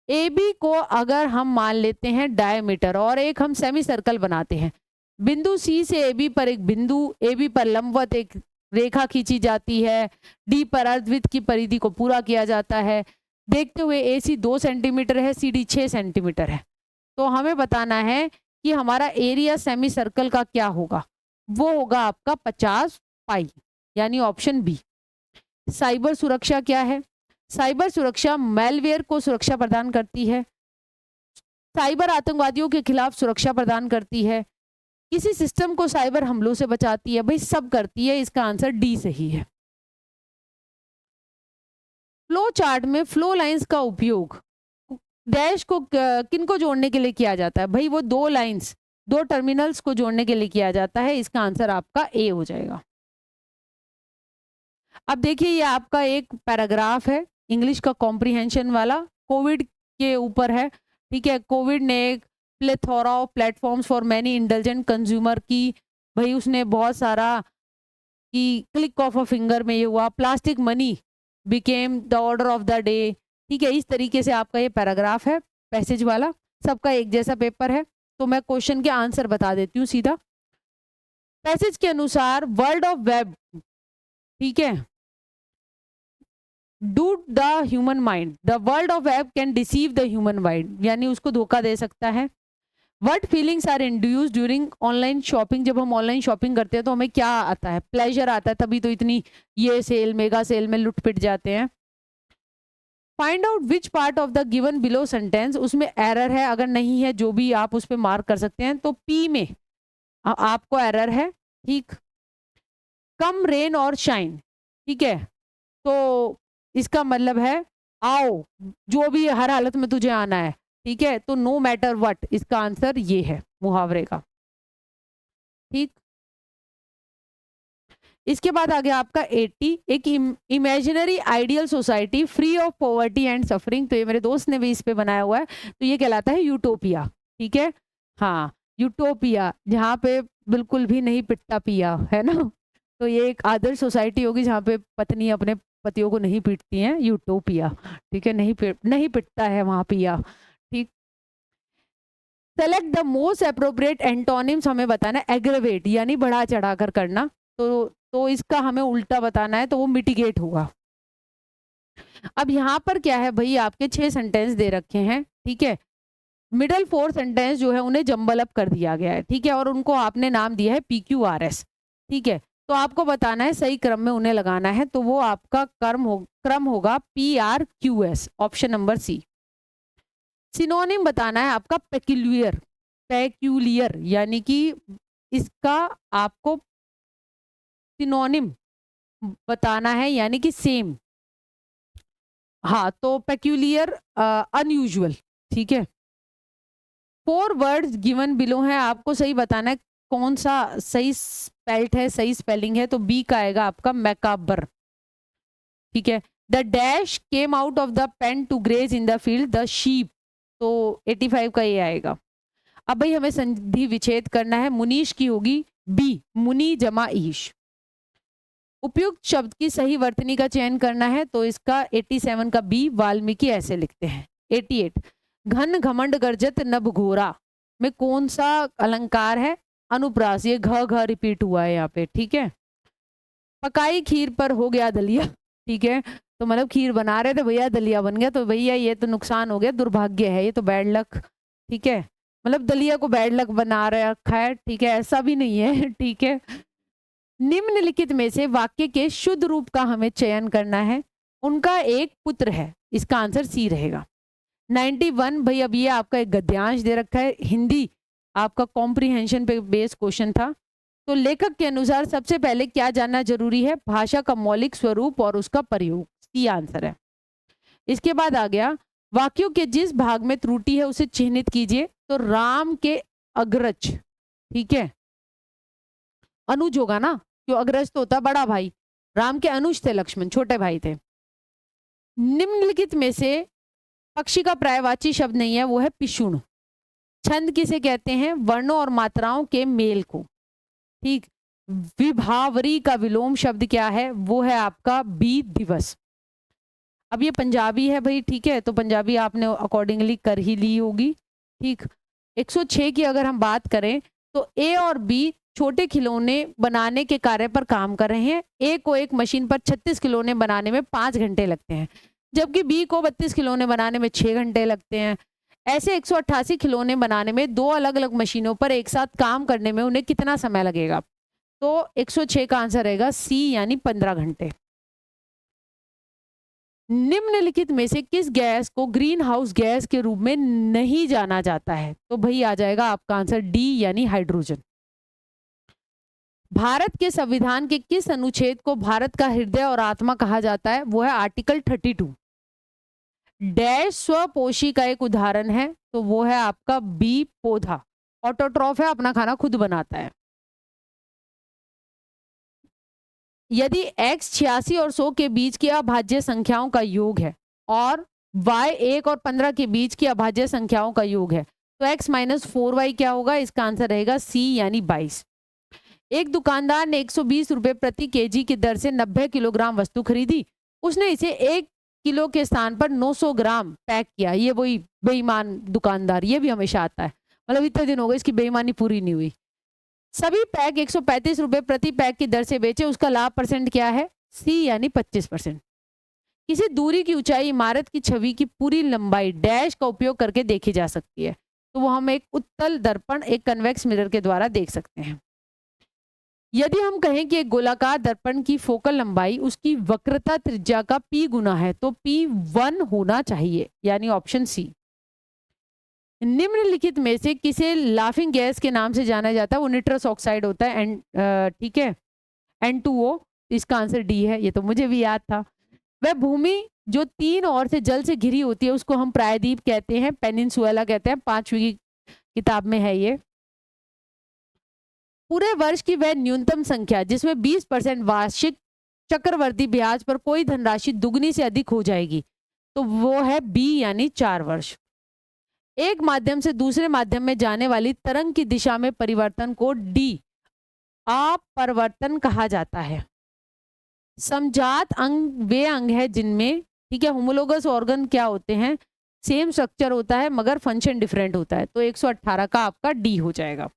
ए बी को अगर हम मान लेते हैं डायमीटर और एक हम सेमी सर्कल बनाते हैं, बिंदु सी से ए बी पर एक बिंदु, ए बी पर लंबवत एक रेखा खींची जाती है, डी पर अर्धवृत्त की परिधि को पूरा किया जाता है, देखते हुए ए सी 2 सेंटीमीटर है, सी डी 6 सेंटीमीटर है, तो हमें बताना है कि हमारा एरिया सेमी सर्कल का क्या होगा, वो होगा आपका 50 पाई, यानी ऑप्शन बी। साइबर सुरक्षा क्या है? साइबर सुरक्षा मैलवेयर को सुरक्षा प्रदान करती है, साइबर आतंकवादियों के खिलाफ सुरक्षा प्रदान करती है, किसी सिस्टम को साइबर हमलों से बचाती है, भाई सब करती है, इसका आंसर डी सही है। फ्लो चार्ट में फ्लो लाइंस का उपयोग डैश को किनको जोड़ने के लिए किया जाता है? भाई वो दो लाइंस, दो टर्मिनल्स को जोड़ने के लिए किया जाता है, इसका आंसर आपका ए हो जाएगा। अब देखिए ये आपका एक पैराग्राफ है इंग्लिश का कॉम्प्रिहेंशन वाला, कोविड के ऊपर है, ठीक है। कोविड ने एक plethora of platforms for many intelligent consumer की, भाई उसने बहुत सारा कि क्लिक ऑफ अ फिंगर में ये हुआ, plastic money became the order of the day, ठीक है। इस तरीके से आपका ये पैराग्राफ है पैसेज वाला, सबका एक जैसा पेपर है, तो मैं क्वेश्चन के आंसर बता देती हूँ सीधा। पैसेज के अनुसार वर्ल्ड ऑफ वेब, ठीक है, do the human mind, the world of web can deceive the human mind, यानी उसको धोखा दे सकता है। What feelings are induce during online shopping, जब हम ऑनलाइन शॉपिंग करते हैं तो हमें क्या आता है? प्लेजर आता है, तभी तो इतनी ये सेल मेगा सेल में लुट पिट जाते हैं। Find out which part of the given below sentence, उसमें एरर है, अगर नहीं है जो भी आप उस पर मार्क कर सकते हैं, तो पी में आपको एरर है, ठीक। कम रेन और शाइन, ठीक है, तो इसका मतलब है आओ, जो भी हर हालत में तुझे आना है, ठीक है, तो नो मैटर व्हाट, इसका आंसर ये है मुहावरे का, ठीक। इसके बाद आ गया आपका 80, एक imaginary ideal society free of poverty and suffering, तो ये मेरे दोस्त ने भी इस पे बनाया हुआ है, तो ये कहलाता है यूटोपिया, ठीक है, हाँ यूटोपिया, जहाँ पे बिल्कुल भी नहीं पिटता पिया, है ना, तो ये एक आदर्श सोसाइटी होगी जहाँ पे पत्नी अपने पतियों को नहीं पीटती हैं, यूटोपिया, ठीक है, नहीं पिटता है वहाँ पिया, ठीक। Select the most appropriate antonyms, हमें बताना है एग्रेवेट यानी बढ़ा चढ़ा कर करना, तो इसका हमें उल्टा बताना है, तो वो मिटिगेट होगा। अब यहाँ पर क्या है भाई, आपके 6 सेंटेंस दे रखे हैं, ठीक है, मिडल 4 सेंटेंस जो है उन्हें जंबल अप कर दिया गया है, ठीक है, और उनको आपने नाम दिया है PQRS, ठीक है, तो आपको बताना है सही क्रम में उन्हें लगाना है, तो वो आपका क्रम होगा PRQS, option number C. Synonym बताना है आपका पेक्यूलियर, यानी कि इसका आपको सिनोनिम बताना है, यानी कि सेम, हाँ, तो पेक्यूलियर अनयूजुअल, ठीक है। 4 वर्ड्स गिवन बिलो हैं, आपको सही बताना है कौन सा सही स्पेल्ट है, सही स्पेलिंग है, तो बी का आएगा आपका मैकाबर, ठीक है। The dash came out of the pen to graze in the field, the sheep, तो 85 का ये आएगा। अब भाई हमें संधि विच्छेद करना है, मुनीश की होगी बी, मुनि जमा ईश। उपयुक्त शब्द की सही वर्तनी का चयन करना है, तो इसका 87 का बी, वाल्मीकि ऐसे लिखते हैं। 88 घन घमंड गर्जत नभ घोरा में कौन सा अलंकार है? अनुप्रास, ये घ रिपीट हुआ है यहाँ पे, ठीक है। पकाई खीर पर हो गया दलिया, ठीक है, तो मतलब खीर बना रहे थे भैया, दलिया बन गया, तो भैया ये तो नुकसान हो गया, दुर्भाग्य है, ये तो बैड लक, ठीक है। मतलब दलिया को बैड लक बना रखा है, ठीक है, ऐसा भी नहीं है, ठीक है। निम्नलिखित में से वाक्य के शुद्ध रूप का हमें चयन करना है। उनका एक पुत्र है, इसका आंसर सी रहेगा। 91 भाई, अब ये आपका एक गद्यांश दे रखा है, हिंदी आपका कॉम्प्रिहेंशन पे बेस्ड क्वेश्चन था। तो लेखक के अनुसार सबसे पहले क्या जानना जरूरी है? भाषा का मौलिक स्वरूप और उसका प्रयोग, सी आंसर है। इसके बाद आ गया, वाक्यों के जिस भाग में त्रुटि है उसे चिन्हित कीजिए। तो राम के अग्रज, ठीक है, अनुज होगा ना, क्यों अग्रज तो होता बड़ा भाई, राम के अनुज थे लक्ष्मण, छोटे भाई थे। निम्नलिखित में से पक्षी का पर्यायवाची शब्द नहीं है, वो है पिशुण। छंद किसे कहते हैं? वर्णों और मात्राओं के मेल को, ठीक। विभावरी का विलोम शब्द क्या है? वो है आपका बी दिवस। अब ये पंजाबी है भाई, ठीक है, तो पंजाबी आपने अकॉर्डिंगली कर ही ली होगी, ठीक। 106 की अगर हम बात करें तो ए और बी छोटे खिलौने बनाने के कार्य पर काम कर रहे हैं। ए को एक मशीन पर 36 खिलौने बनाने में 5 घंटे लगते हैं, जबकि बी को 32 खिलौने बनाने में 6 घंटे लगते हैं। ऐसे 188 खिलौने बनाने में दो अलग अलग मशीनों पर एक साथ काम करने में उन्हें कितना समय लगेगा? तो 106 का आंसर रहेगा सी, यानी 15 घंटे। निम्नलिखित में से किस गैस को ग्रीन हाउस गैस के रूप में नहीं जाना जाता है? तो भाई आ जाएगा आपका आंसर डी, यानी हाइड्रोजन। भारत के संविधान के किस अनुच्छेद को भारत का हृदय और आत्मा कहा जाता है? वो है आर्टिकल 32। डैश स्वपोषी का एक उदाहरण है, तो वो है आपका बी, पौधा। ऑटोट्रॉफ है, अपना खाना खुद बनाता है। यदि x 86 और 100 के बीच की अभाज्य संख्याओं का योग है और y 1 और 15 के बीच की अभाज्य संख्याओं का योग है, तो x माइनस 4y क्या होगा? इसका आंसर रहेगा सी, यानी 22। एक दुकानदार ने 120 रुपए प्रति केजी की दर से 90 किलोग्राम वस्तु खरीदी। उसने इसे 1 किलो के स्थान पर 900 ग्राम पैक किया। ये वही बेईमान दुकानदार, ये भी हमेशा आता है, मतलब इतने दिन हो गए इसकी बेईमानी पूरी नहीं हुई। सभी पैक 135 रुपए प्रति पैक की दर से बेचे, उसका लाभ परसेंट क्या है? सी, यानी 25%। किसी दूरी की ऊंचाई इमारत की छवि की पूरी लंबाई डैश का उपयोग करके देखी जा सकती है, तो वो हम एक उत्तल दर्पण, एक कन्वेक्स मिरर के द्वारा देख सकते हैं। यदि हम कहें कि एक गोलाकार दर्पण की फोकल लंबाई उसकी वक्रता त्रिज्या का p गुना है, तो p1 होना चाहिए, यानी ऑप्शन सी। निम्नलिखित में से किसे लाफिंग गैस के नाम से जाना जाता है? वो निट्रस ऑक्साइड होता है, ठीक है, N2O। इसका आंसर डी है, ये तो मुझे भी याद था। वह भूमि जो 3 ओर से जल से घिरी होती है उसको हम प्रायद्वीप कहते हैं, पेनिनसुला कहते हैं, 5वीं किताब में है ये। पूरे वर्ष की वह न्यूनतम संख्या जिसमें 20% वार्षिक चक्रवर्ती ब्याज पर कोई धनराशि दुगनी से अधिक हो जाएगी, तो वो है बी, यानी 4 वर्ष। एक माध्यम से दूसरे माध्यम में जाने वाली तरंग की दिशा में परिवर्तन को डी, अपवर्तन कहा जाता है। समजात अंग वे अंग है जिनमें, ठीक है, होमोलोगस ऑर्गन क्या होते हैं? सेम स्ट्रक्चर होता है मगर फंक्शन डिफरेंट होता है, तो 118 का आपका डी हो जाएगा।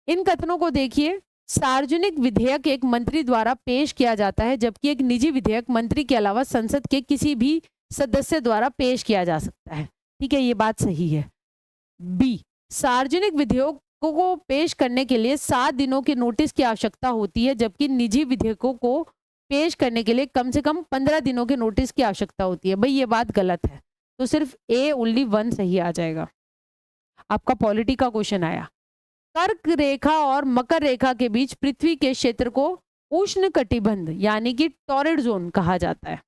इन कथनों को देखिए, सार्वजनिक विधेयक एक मंत्री द्वारा पेश किया जाता है, जबकि एक निजी विधेयक मंत्री के अलावा संसद के किसी भी सदस्य द्वारा पेश किया जा सकता है, ठीक है, ये बात सही है। बी, सार्वजनिक विधेयकों को पेश करने के लिए 7 दिनों के नोटिस की आवश्यकता होती है, जबकि निजी विधेयकों को पेश करने के लिए कम से कम 15 दिनों के नोटिस की आवश्यकता होती है। भाई ये बात गलत है, तो सिर्फ ए ओनली 1 सही आ जाएगा। आपका पॉलिटी का क्वेश्चन आया, कर्क रेखा और मकर रेखा के बीच पृथ्वी के क्षेत्र को उष्ण कटिबंध यानी कि टॉरिड जोन कहा जाता है।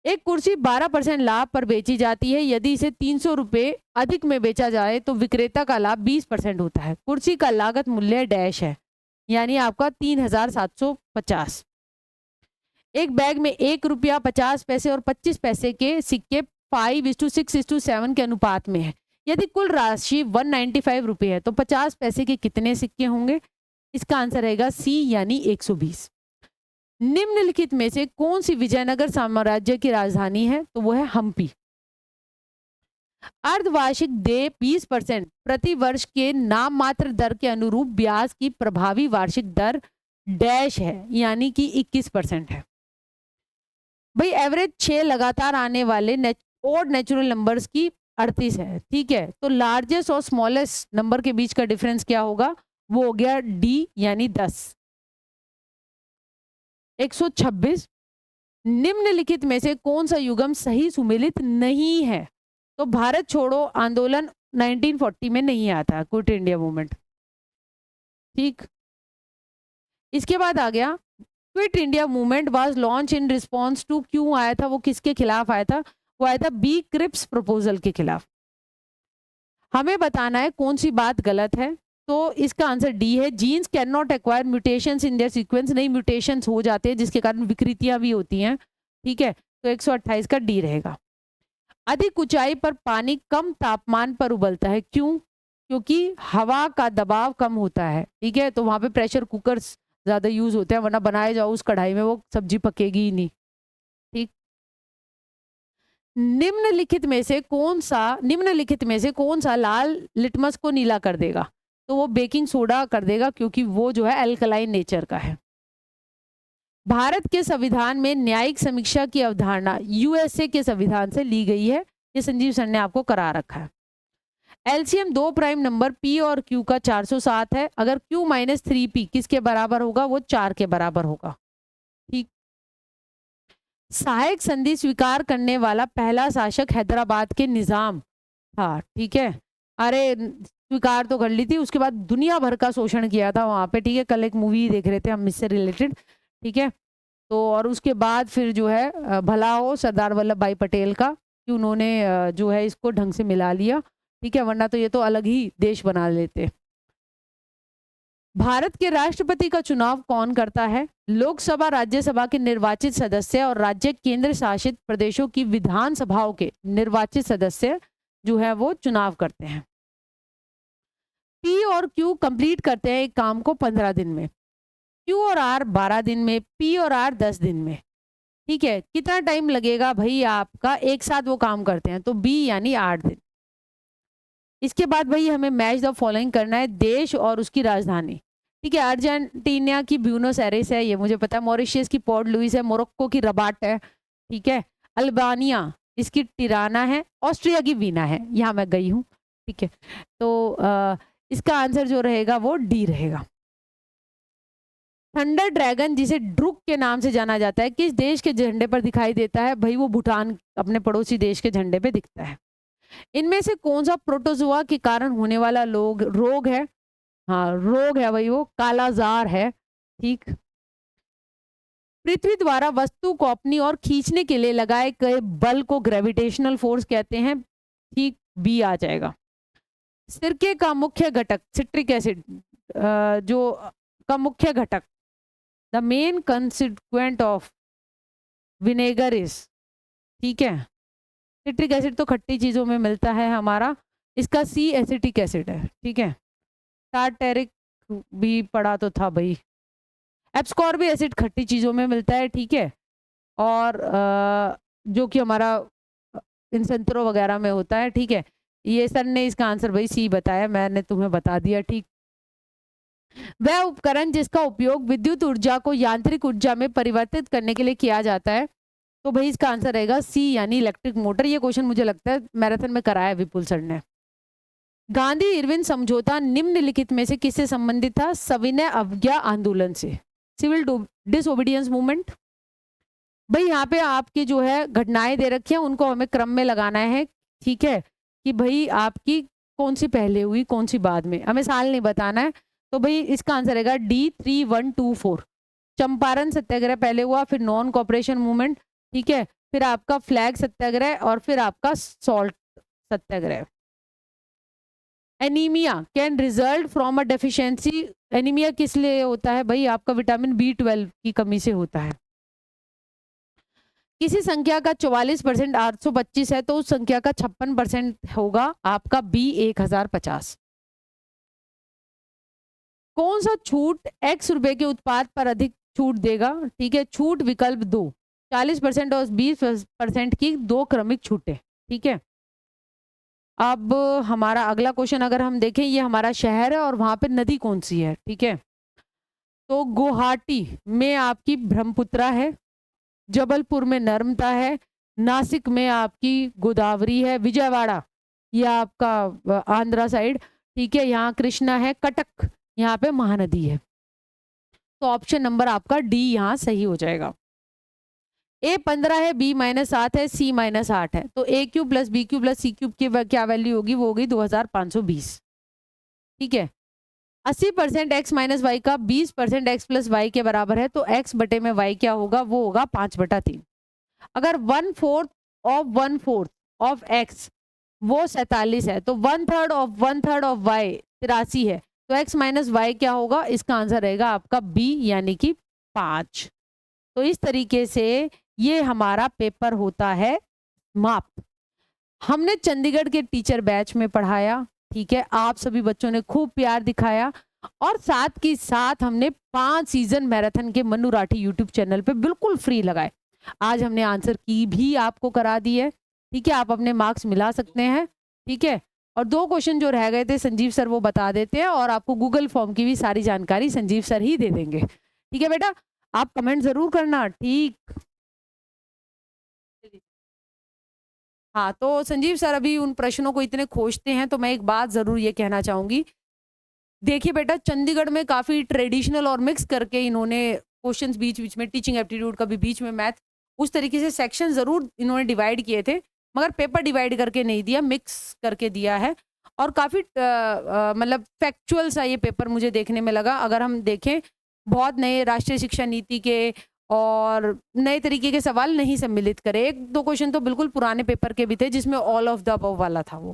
एक कुर्सी 12% लाभ पर बेची जाती है। यदि इसे 300 रुपये अधिक में बेचा जाए तो विक्रेता का लाभ 20% होता है। कुर्सी का लागत मूल्य डैश है, यानी आपका 3750। एक बैग में 1 रुपया 50 पैसे और 25 पैसे के सिक्के 5:6:7 के अनुपात में है। यदि कुल राशि 195 रुपये है तो 50 पैसे के कितने सिक्के होंगे? इसका आंसर रहेगा सी, यानी 120। निम्नलिखित में से कौन सी विजयनगर साम्राज्य की राजधानी है? तो वो है हम्पी। अर्धवार्षिक देय 20% प्रति वर्ष के नाम मात्र दर के अनुरूप ब्याज की प्रभावी वार्षिक दर डैश है, यानी कि 21% है। भाई एवरेज 6 लगातार आने वाले ओड नेचुरल नंबर्स की 38 है, ठीक है। तो लार्जेस्ट और स्मॉलेस्ट नंबर के बीच का डिफरेंस क्या होगा, वो हो गया डी यानी 10। 126 निम्नलिखित में से कौन सा युग्म सही सुमेलित नहीं है। तो भारत छोड़ो आंदोलन 1940 में नहीं आया था, क्विट इंडिया मूवमेंट, ठीक। इसके बाद आ गया Quit India Movement was launch in response to, क्यों आया था, वो किसके खिलाफ आया था, वो आया था बी क्रिप्स प्रपोजल के खिलाफ। हमें बताना है कौन सी बात गलत है, तो इसका आंसर डी है, genes can not acquire mutations in their sequence, नहीं म्यूटेशंस हो जाते हैं जिसके कारण विकृतियां भी होती हैं, ठीक है। तो 128 का डी रहेगा। अधिक ऊंचाई पर पानी कम तापमान पर उबलता है, क्यों, क्योंकि हवा का दबाव कम होता है, ठीक है। तो वहां पे प्रेशर कुकर्स ज्यादा यूज होते हैं, वरना बनाए जाओ उस कढ़ाई में वो सब्जी पकेगी ही नहीं, ठीक। निम्नलिखित में से कौन सा लाल लिटमस को नीला कर देगा, तो वो बेकिंग सोडा कर देगा, क्योंकि वो जो है अल्कलाइन नेचर का है। भारत के संविधान में न्यायिक समीक्षा की अवधारणा यूएसए के संविधान से ली गई है, ये संजीव सर ने आपको करा रखा है। एलसीएम 2 प्राइम नंबर पी और क्यू का 407 है, अगर क्यू माइनस 3p किसके बराबर होगा, वो 4 के बराबर होगा, ठीक। सहायक संधि स्वीकार करने वाला पहला शासक हैदराबाद के निजाम था, ठीक है। अरे स्वीकार तो कर ली थी, उसके बाद दुनिया भर का शोषण किया था वहां पे, ठीक है। कल एक मूवी देख रहे थे हम इससे रिलेटेड, ठीक है। तो और उसके बाद फिर जो है भला हो सरदार वल्लभ भाई पटेल का कि उन्होंने जो है इसको ढंग से मिला लिया, ठीक है, वरना तो ये तो अलग ही देश बना लेते। भारत के राष्ट्रपति का चुनाव कौन करता है, लोकसभा राज्यसभा के निर्वाचित सदस्य और राज्य केंद्र शासित प्रदेशों की विधानसभाओं के निर्वाचित सदस्य जो है वो चुनाव करते हैं। पी और क्यू कंप्लीट करते हैं एक काम को 15 दिन में, क्यू और आर 12 दिन में, पी और आर 10 दिन में, ठीक है। कितना टाइम लगेगा भाई आपका, एक साथ वो काम करते हैं, तो बी यानी 8 दिन। इसके बाद भाई हमें मैच द फॉलोइंग करना है, देश और उसकी राजधानी, ठीक है। अर्जेंटीना की ब्यूनोस एरिस है, ये मुझे पता है। मॉरिशस की पोर्ट लुइस है, मोरक्को की रबाट है, ठीक है। अल्बानिया इसकी टिराना है, ऑस्ट्रिया की वीना है, यहाँ मैं गई हूँ, ठीक है। तो इसका आंसर जो रहेगा वो डी रहेगा। थंडर ड्रैगन जिसे ड्रुक के नाम से जाना जाता है, किस देश के झंडे पर दिखाई देता है, भाई वो भूटान अपने पड़ोसी देश के झंडे पे दिखता है। इनमें से कौन सा प्रोटोजोआ के कारण होने वाला रोग है, हाँ रोग है भाई वो कालाजार है, ठीक। पृथ्वी द्वारा वस्तु को अपनी ओर खींचने के लिए लगाए गए बल को ग्रेविटेशनल फोर्स कहते हैं, ठीक, बी आ जाएगा। सिरके का मुख्य घटक सिट्रिक एसिड जो का मुख्य घटक, the main constituent of vinegar is, ठीक है। सिट्रिक एसिड तो खट्टी चीजों में मिलता है हमारा, इसका सी एसिटिक एसिड है, ठीक है। टार्टेरिक भी पढ़ा तो था भाई। एब्सकॉर्बिक एसिड खट्टी चीजों में मिलता है, ठीक है। और जो कि हमारा इन संतरों वगैरह में होता है, ठीक है। ये सर ने इसका आंसर भाई सी बताया, मैंने तुम्हें बता दिया, ठीक। वह उपकरण जिसका उपयोग विद्युत ऊर्जा को यांत्रिक ऊर्जा में परिवर्तित करने के लिए किया जाता है, तो भाई इसका आंसर रहेगा सी यानी इलेक्ट्रिक मोटर। ये क्वेश्चन मुझे लगता है मैराथन में कराया विपुल सर ने। गांधी इरविन समझौता निम्नलिखित में से किससे संबंधित था, सविनय अवज्ञा आंदोलन से, सिविल डिसओबीडियंस मूवमेंट। भाई यहाँ पे आपकी जो है घटनाएं दे रखी हैं, उनको हमें क्रम में लगाना है, ठीक है, कि भाई आपकी कौन सी पहले हुई कौन सी बाद में, हमें साल नहीं बताना है। तो भाई इसका आंसर रहेगा डी 3124। चंपारण सत्याग्रह पहले हुआ, फिर नॉन कॉपरेशन मूवमेंट, ठीक है, फिर आपका फ्लैग सत्याग्रह और फिर आपका salt Satyagraha. Anaemia can result from a deficiency, anaemia किस लिए होता है भाई, आपका विटामिन B12 की कमी से होता है। किसी संख्या का 44% 825 है, तो उस संख्या का 56% होगा आपका B 1050। कौन सा छूट x रुपए के उत्पाद पर अधिक छूट देगा, ठीक है। छूट विकल्प 2, 40% और 20% की 2 क्रमिक छूटें, ठीक है। अब हमारा अगला क्वेश्चन अगर हम देखें, ये हमारा शहर है और वहां पे नदी कौन सी है, ठीक है। तो गुवाहाटी में आपकी ब्रह्मपुत्रा है, जबलपुर में नर्मदा है, नासिक में आपकी गोदावरी है, विजयवाड़ा ये आपका आंध्रा साइड, ठीक है, यहाँ कृष्णा है, कटक, यहाँ पे महानदी है। तो ऑप्शन नंबर आपका डी यहाँ सही हो जाएगा। ए 15 है, बी -7 है, सी -8 है। तो A cube plus B cube plus C cube की क्या वैल्यू होगी, वो होगी 2520। ठीक है, 80% x माइनस वाई का 20% x प्लस वाई के बराबर है, तो x बटे में y क्या होगा, वो होगा 5/3। अगर 1/4 ऑफ 1/4 ऑफ x वो 47 है, तो 1/3 ऑफ 1/3 ऑफ y 83 है, तो x माइनस वाई क्या होगा, इसका आंसर रहेगा आपका बी यानी कि 5। तो इस तरीके से ये हमारा पेपर होता है माप। हमने चंडीगढ़ के टीचर बैच में पढ़ाया, ठीक है, आप सभी बच्चों ने खूब प्यार दिखाया, और साथ के साथ हमने 5 सीजन मैराथन के मन्नू राठी यूट्यूब चैनल पे बिल्कुल फ्री लगाए। आज हमने आंसर की भी आपको करा दी है, ठीक है, आप अपने मार्क्स मिला सकते हैं, ठीक है। और 2 क्वेश्चन जो रह गए थे संजीव सर वो बता देते हैं, और आपको गूगल फॉर्म की भी सारी जानकारी संजीव सर ही दे देंगे, ठीक है बेटा। आप कमेंट जरूर करना, ठीक। हाँ, तो संजीव सर अभी उन प्रश्नों को इतने खोजते हैं, तो मैं एक बात ज़रूर ये कहना चाहूँगी। देखिए बेटा, चंडीगढ़ में काफ़ी ट्रेडिशनल और मिक्स करके इन्होंने क्वेश्चंस बीच-बीच में, टीचिंग एप्टीट्यूड का भी बीच में मैथ, उस तरीके से सेक्शन ज़रूर इन्होंने डिवाइड किए थे, मगर पेपर डिवाइड करके नहीं दिया, मिक्स करके दिया है। और काफ़ी मतलब फैक्चुअल सा ये पेपर मुझे देखने में लगा। अगर हम देखें, बहुत नए राष्ट्रीय शिक्षा नीति के और नए तरीके के सवाल नहीं सम्मिलित करे। 1-2 क्वेश्चन तो बिल्कुल पुराने पेपर के भी थे, जिसमें ऑल ऑफ द अबव वाला था वो,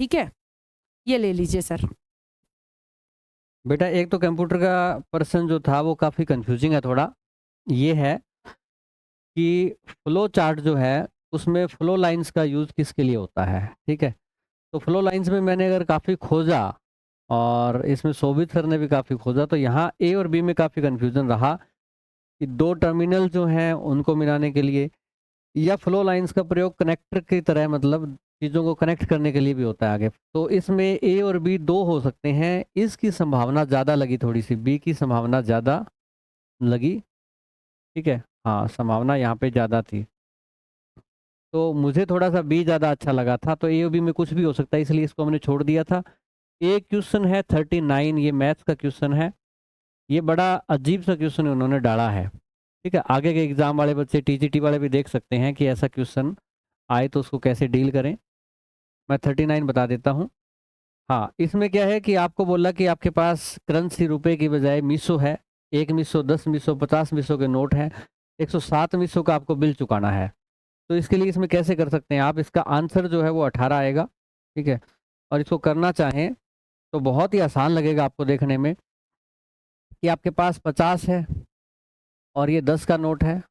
ठीक है? ये ले लीजिए सर। बेटा एक तो कंप्यूटर का पर्सन जो था वो काफ़ी कंफ्यूजिंग है थोड़ा। ये है कि फ्लो चार्ट जो है उसमें फ्लो लाइंस का यूज़ किसके लिए होता है, ठीक है। तो फ्लो लाइंस में मैंने अगर काफ़ी खोजा, और इसमें शोभित सर ने भी काफ़ी खोजा, तो यहाँ ए और बी में काफ़ी कन्फ्यूज़न रहा कि 2 टर्मिनल जो हैं उनको मिलाने के लिए, या फ्लो लाइंस का प्रयोग कनेक्टर की तरह, मतलब चीज़ों को कनेक्ट करने के लिए भी होता है आगे। तो इसमें ए और बी 2 हो सकते हैं, इसकी संभावना ज़्यादा लगी, थोड़ी सी बी की संभावना ज़्यादा लगी, ठीक है। हाँ, संभावना यहाँ पे ज़्यादा थी, तो मुझे थोड़ा सा बी ज़्यादा अच्छा लगा था। तो ए और बी में कुछ भी हो सकता है, इसलिए इसको हमने छोड़ दिया था। एक क्वेश्चन है 39, ये मैथ्स का क्वेश्चन है। ये बड़ा अजीब सा क्वेश्चन उन्होंने डाला है, ठीक है। आगे के एग्जाम वाले बच्चे, टीजीटी वाले भी देख सकते हैं कि ऐसा क्वेश्चन आए तो उसको कैसे डील करें। मैं 39 बता देता हूँ। हाँ, इसमें क्या है कि आपको बोला कि आपके पास करेंसी रुपए की बजाय मीसो है। 1 मीसो, 10 मीसो, 50 मीसो के नोट हैं। 107 मीसो का आपको बिल चुकाना है। तो इसके लिए इसमें कैसे कर सकते हैं आप, इसका आंसर जो है वो 18 आएगा, ठीक है। और इसको करना चाहें तो बहुत ही आसान लगेगा आपको देखने में, कि आपके पास 50 है और ये 10 का नोट है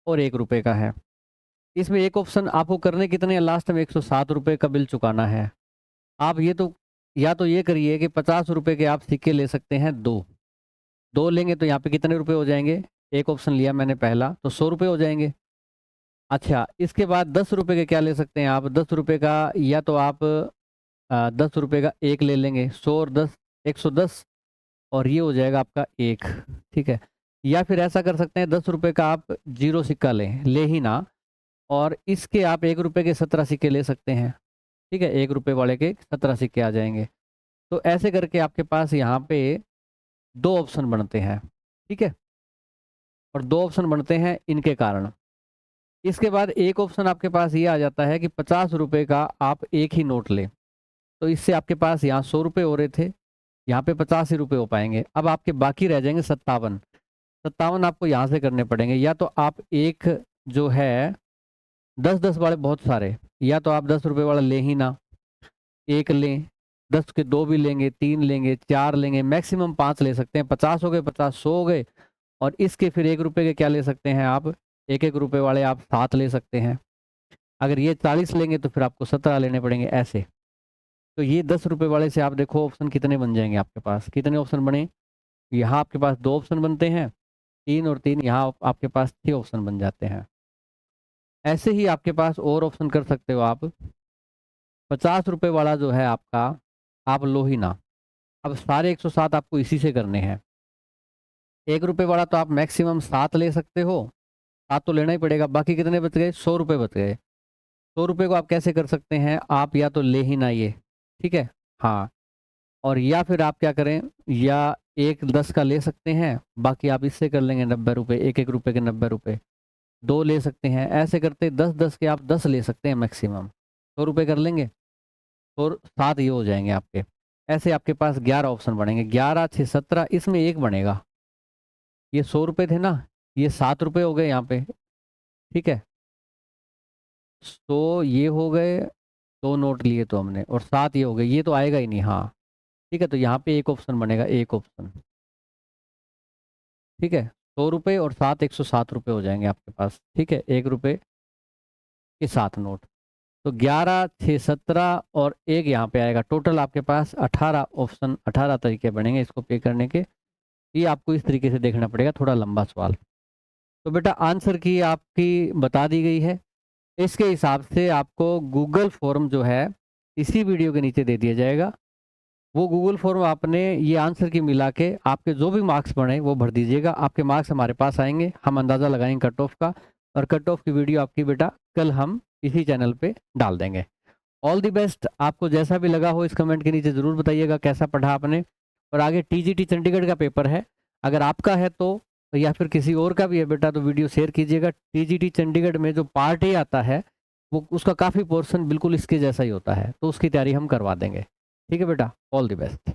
और 1 रुपए का है। इसमें एक ऑप्शन आपको करने कितने, लास्ट में 107 रुपए का बिल चुकाना है। आप ये तो, या तो ये करिए कि 50 रुपए के आप सिक्के ले सकते हैं 2। 2 लेंगे तो यहाँ पे कितने रुपए हो जाएंगे, एक ऑप्शन लिया मैंने पहला, तो 100 रुपए हो जाएंगे। अच्छा, इसके बाद 10 रुपए के क्या ले सकते हैं आप, 10 रुपए का, या तो आप 10 रुपए का एक ले लेंगे, 100 और 10 110, और ये हो जाएगा आपका 1, ठीक है। या फिर ऐसा कर सकते हैं, 10 रुपए का आप 0 सिक्का लें, ले ही ना, और इसके आप 1 रुपए के 17 सिक्के ले सकते हैं, ठीक है। 1 रुपए वाले के 17 सिक्के आ जाएंगे। तो ऐसे करके आपके पास यहाँ पे 2 ऑप्शन बनते हैं, ठीक है। और 2 ऑप्शन बनते हैं इनके कारण। इसके बाद एक ऑप्शन आपके पास ये आ जाता है कि 50 रुपए का आप एक ही नोट लें। तो इससे आपके पास यहाँ 100 रुपए हो रहे थे, यहाँ पे 50 ही रुपए हो पाएंगे। अब आपके बाकी रह जाएंगे 57। 57 आपको यहाँ से करने पड़ेंगे, या तो आप एक जो है 10-10 वाले बहुत सारे, या तो आप 10 रुपए वाला ले ही ना, एक लें, 10 के 2 भी लेंगे, 3 लेंगे, 4 लेंगे, मैक्सिमम 5 ले सकते हैं। 50 हो गए, 50 100 हो गए, और इसके फिर 1 रुपए के क्या ले सकते हैं आप, 1-1 रुपए वाले आप 7 ले सकते हैं। अगर ये 40 लेंगे तो फिर आपको 17 लेने पड़ेंगे, ऐसे। तो ये 10 रुपए वाले से आप देखो ऑप्शन कितने बन जाएंगे आपके पास, कितने ऑप्शन बने, यहाँ आपके पास 2 ऑप्शन बनते हैं, 3 और 3 यहाँ आपके पास 6 ऑप्शन बन जाते हैं। ऐसे ही आपके पास और ऑप्शन कर सकते हो आप। 50 रुपए वाला जो है आपका, आप लो ही ना। अब सारे 107 आपको इसी से करने हैं। 1 रुपए वाला तो आप मैक्सिमम 7 ले सकते हो, 7 तो लेना ही पड़ेगा। बाकी कितने बच गए, 100 रुपए बच गए। 100 रुपये को आप कैसे कर सकते हैं, आप या तो ले ही ना ये, ठीक है, हाँ, और या फिर आप क्या करें, या एक 10 का ले सकते हैं, बाकी आप इससे कर लेंगे 90 रुपये, एक एक रुपये के 90 रुपये, 2 ले सकते हैं, ऐसे करते 10-10 के आप 10 ले सकते हैं मैक्सिमम, 100 रुपये कर लेंगे और 7 ये हो जाएंगे आपके। ऐसे आपके पास 11 ऑप्शन बनेंगे, 11 6 17, इसमें एक बनेगा, ये 100 रुपये थे ना, ये 7 रुपये हो गए यहाँ पे, ठीक है, तो ये हो गए 2 नोट लिए तो हमने, और 7 ये हो गए, ये तो आएगा ही नहीं, हाँ, ठीक है, तो यहाँ पे एक ऑप्शन बनेगा, एक ऑप्शन, ठीक है, 100 रुपये और 7 107 रुपये हो जाएंगे आपके पास, ठीक है, 1 रुपये के 7 नोट, तो 11 6 17 और एक यहाँ पे आएगा, टोटल आपके पास 18 ऑप्शन, 18 तरीके बनेंगे इसको पे करने के। ये आपको इस तरीके से देखना पड़ेगा, थोड़ा लंबा सवाल। तो बेटा आंसर की आपकी बता दी गई है, इसके हिसाब से आपको गूगल फॉर्म जो है इसी वीडियो के नीचे दे दिया जाएगा, वो गूगल फॉर्म आपने ये आंसर की मिला के आपके जो भी मार्क्स बने वो भर दीजिएगा, आपके मार्क्स हमारे पास आएंगे, हम अंदाज़ा लगाएंगे कट ऑफ का, और कट ऑफ की वीडियो आपकी बेटा कल हम इसी चैनल पे डाल देंगे। ऑल दी बेस्ट, आपको जैसा भी लगा हो इस कमेंट के नीचे ज़रूर बताइएगा कैसा पढ़ा आपने। और आगे टीजीटी चंडीगढ़ का पेपर है, अगर आपका है तो या फिर किसी और का भी है बेटा तो वीडियो शेयर कीजिएगा। टीजीटी चंडीगढ़ में जो पार्ट ए आता है वो उसका काफ़ी पोर्शन बिल्कुल इसके जैसा ही होता है, तो उसकी तैयारी हम करवा देंगे। ठीक है बेटा, ऑल दी बेस्ट।